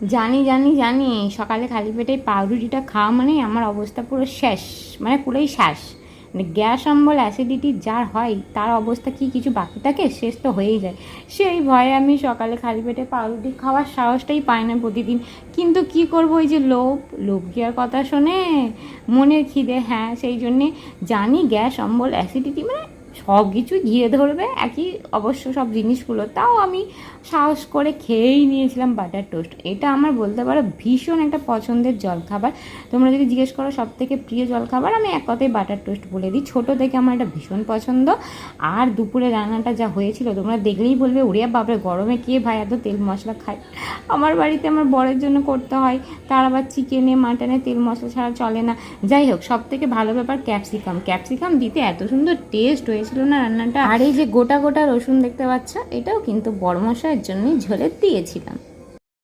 জানি জানি জানি, সকালে খালি পেটে পাউরুটিটা খাওয়া মানে আমার অবস্থা পুরো শেষ, মানে পুরোই শেষ। মানে গ্যাস অম্বল অ্যাসিডিটি যার হয় তার অবস্থা কি কিছু বাকি থাকে? শেষ তো হয়েই যায়। সেই ভয়ে আমি সকালে খালি পেটে পাউরুটি খাওয়ার সাহসটাই পাই না প্রতিদিন। কিন্তু কি করব, ওই যে লোভ, লোভ কি আর কথা শোনে? মনের খিদে, হ্যাঁ সেই জন্যে জানি গ্যাস অম্বল অ্যাসিডিটি মানে সব কিছু ঘিরে ধরবে একই অবশ্য সব জিনিসগুলো, তাও আমি সাহস করে খেয়েই নিয়েছিলাম বাটার টোস্ট। এটা আমার বলতে পারো ভীষণ একটা পছন্দের জলখাবার। তোমরা যদি জিজ্ঞেস করো সব থেকে প্রিয় জলখাবার, আমি এক কথায় বাটার টোস্ট বলে দিই। ছোটো থেকে আমার এটা ভীষণ পছন্দ। আর দুপুরে রান্নাটা যা হয়েছিল তোমরা দেখলেই বলবে ওরে বাপরে, গরমে কে ভাই এত তেল মশলা খায়? আমার বাড়িতে আমার বরের জন্য করতে হয়, তার আবার চিকেনে মাটনে তেল মশলা ছাড়া চলে না। যাই হোক, সব থেকে ভালো ব্যাপার ক্যাপসিকাম, ক্যাপসিকাম দিতে এত সুন্দর টেস্ট হয়েছিল না রান্নাটা। আর এই যে গোটা গোটা রসুন দেখতে পাচ্ছ, এটাও কিন্তু বড় মশাইয়ের জন্যই ঝোলে দিয়েছিলাম।